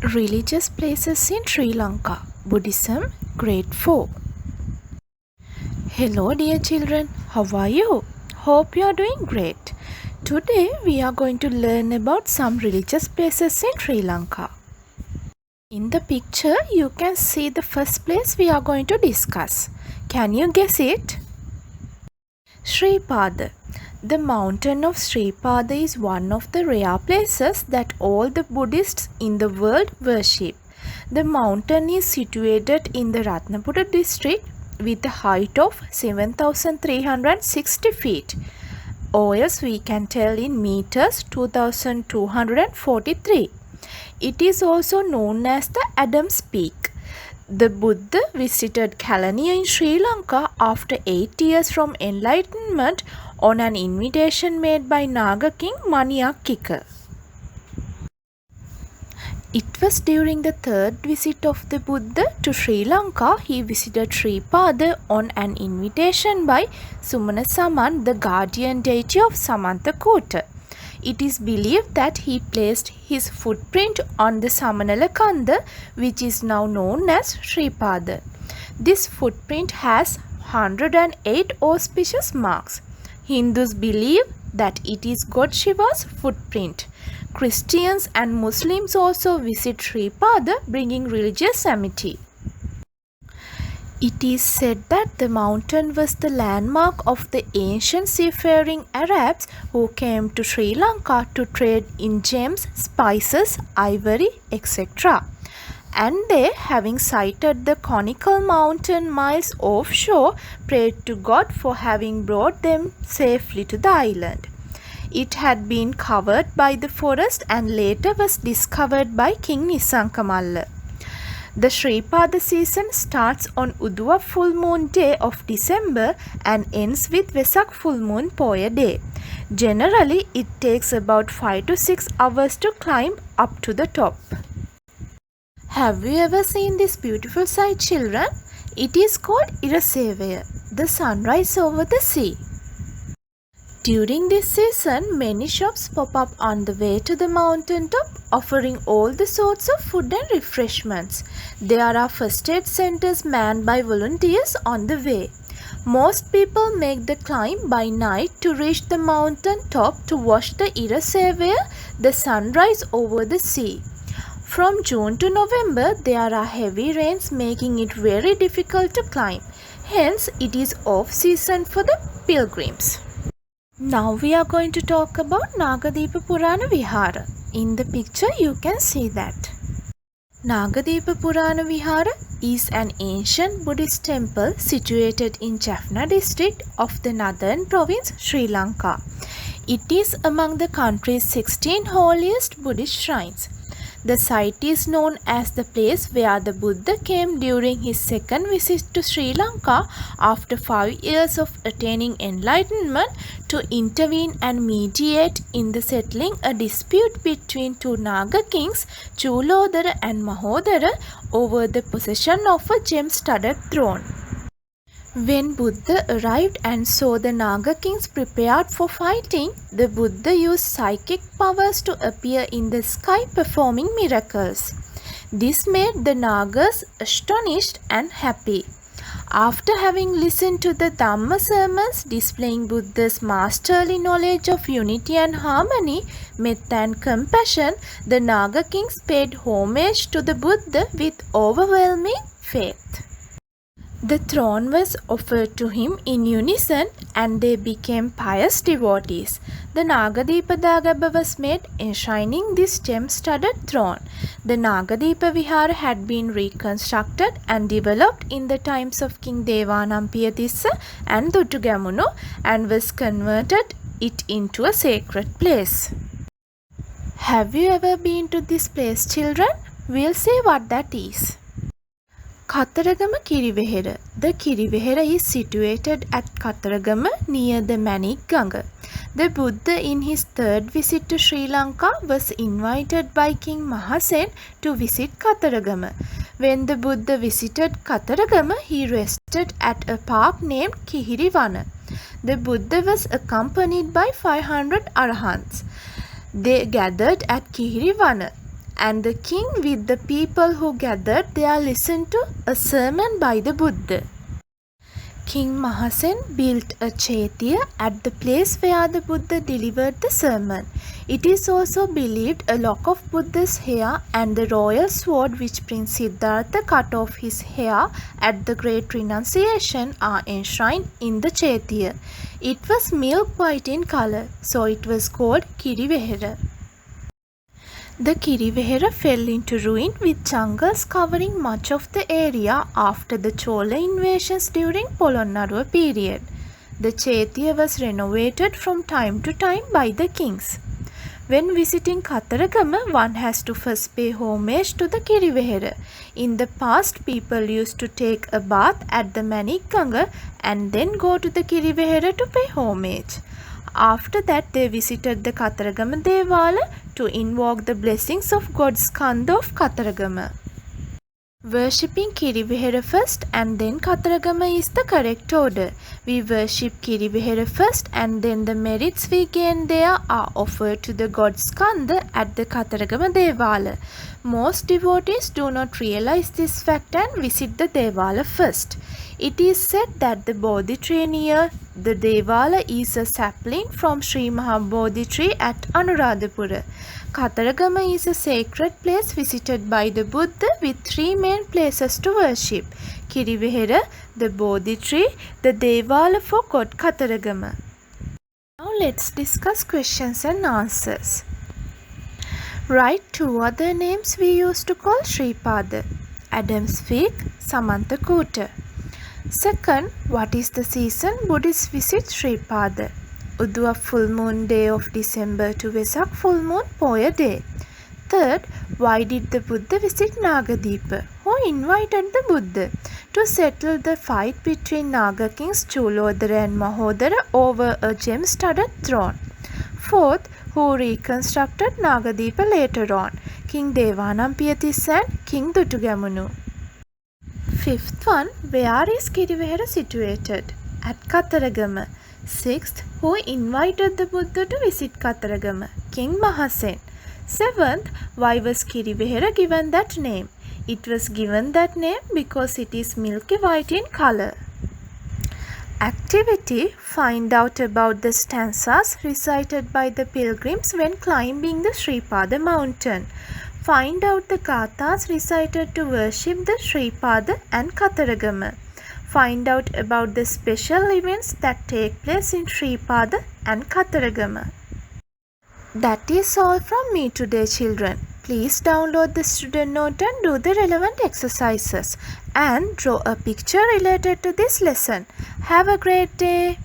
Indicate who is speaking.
Speaker 1: Religious places in Sri Lanka. Buddhism, Grade 4. Hello dear children, how are you? Hope you are doing great. Today we are going to learn about some religious places in Sri Lanka. In the picture you can see the first place we are going to discuss. Can you guess it? Sri Pada. The mountain of Sri Pada is one of the rare places that all the Buddhists in the world worship. The mountain is situated in the Ratnapura district with a height of 7,360 feet, or as we can tell in meters, 2,243. It is also known as the Adam's Peak. The Buddha visited Kalaniya in Sri Lanka after 8 years from enlightenment on an invitation made by Naga king Maniakkika. It was during the third visit of the Buddha to Sri Lanka he visited Sri Pada on an invitation by Sumana Saman, the guardian deity of Samanthakota. It is believed that he placed his footprint on the Samanala Kanda, which is now known as Sri Pada. This footprint has 108 auspicious marks. Hindus believe that it is God Shiva's footprint. Christians and Muslims also visit Sri Pada, bringing religious amity. It is said that the mountain was the landmark of the ancient seafaring Arabs who came to Sri Lanka to trade in gems, spices, ivory, etc. And they, having sighted the conical mountain miles offshore, prayed to God for having brought them safely to the island. It had been covered by the forest and later was discovered by King Nisankamalla. The Sri Pada season starts on Uduwa full moon day of December and ends with Vesak full moon Poya day. Generally, it takes about 5 to 6 hours to climb up to the top. Have you ever seen this beautiful sight, children? It is called Irasevaya, the sunrise over the sea. During this season, many shops pop up on the way to the mountain top, offering all the sorts of food and refreshments. There are first aid centers manned by volunteers on the way. Most people make the climb by night to reach the mountain top to watch the Irasevaya, the sunrise over the sea. From June to November, there are heavy rains making it very difficult to climb. Hence, it is off-season for the pilgrims. Now we are going to talk about Nagadeepa Purana Vehera. In the picture you can see that. Nagadeepa Purana Vehera is an ancient Buddhist temple situated in Jaffna district of the northern province Sri Lanka. It is among the country's 16 holiest Buddhist shrines. The site is known as the place where the Buddha came during his second visit to Sri Lanka after 5 years of attaining enlightenment to intervene and mediate in the settling a dispute between two Naga kings, Chulodara and Mahodara, over the possession of a gem-studded throne. When Buddha arrived and saw the Naga kings prepared for fighting, the Buddha used psychic powers to appear in the sky performing miracles. This made the Nagas astonished and happy. After having listened to the Dhamma sermons displaying Buddha's masterly knowledge of unity and harmony, metta and compassion, the Naga kings paid homage to the Buddha with overwhelming faith. The throne was offered to him in unison and they became pious devotees. The Nagadeepa Dagaba was made enshrining this gem-studded throne. The Nagadeepa Vehera had been reconstructed and developed in the times of King Devanampiyathissa and Dutugamunu and was converted it into a sacred place. Have you ever been to this place, children? We'll see what that is. Kataragama Kiri Vehera. The Kiri Vehera is situated at Kataragama near the Manik Ganga. The Buddha in his third visit to Sri Lanka was invited by King Mahasen to visit Kataragama. When the Buddha visited Kataragama, he rested at a park named Kiri Vana. The Buddha was accompanied by 500 arahants. They gathered at Kiri Vana. and the king with the people who gathered there listened to a sermon by the Buddha. King Mahasen built a chaitya at the place where the Buddha delivered the sermon. It is also believed a lock of Buddha's hair and the royal sword which Prince Siddhartha cut off his hair at the Great Renunciation are enshrined in the chaitya. It was milk white in color, so it was called Kiri Vehera. The Kiri Vehera fell into ruin with jungles covering much of the area after the Chola invasions during Polonnaruwa period. The chaitya was renovated from time to time by the kings. When visiting Kataragama, one has to first pay homage to the Kiri Vehera. In the past, people used to take a bath at the Manikganga and then go to the Kiri Vehera to pay homage. After that, they visited the Kataragama Devala to invoke the blessings of God Skanda of Kataragama. Worshipping Kiri Vehera first and then Kataragama is the correct order. We worship Kiri Vehera first and then the merits we gain there are offered to the god Skanda at the Kataragama Devala. Most devotees do not realize this fact and visit the Devala first. It is said that the Bodhi tree near the Devala is a sapling from Sri Mahabodhi tree at Anuradhapura. Kataragama is a sacred place visited by the Buddha with three main places to worship: Kiri Vehera, the Bodhi tree, the Devala for God Kataragama. Now let's discuss questions and answers. Write two other names we used to call Sripada: Adam's Fig, Samantakuta. Second, what is the season Buddhists visit Sripada? Udua full moon day of December to Vesak full moon Poya day. Third, why did the Buddha visit Nagadeepa? Who invited the Buddha? To settle the fight between Naga kings Chulodara and Mahodara over a gem-studded throne. Fourth, who reconstructed Nagadeepa later on? King Devanampiyathissa and King Dutugamunu. Fifth one, where is Kiri Vehera situated? At Kataragama. Sixth, who invited the Buddha to visit Kataragama? King Mahasen. Seventh, why was Kiri Vehera given that name? It was given that name because it is milky white in color. Activity: find out about the stanzas recited by the pilgrims when climbing the Sripada mountain. Find out the gathas recited to worship the Sripada and Kataragama. Find out about the special events that take place in Sripada and Kataragama. That is all from me today, children. Please download the student note and do the relevant exercises and draw a picture related to this lesson. Have a great day.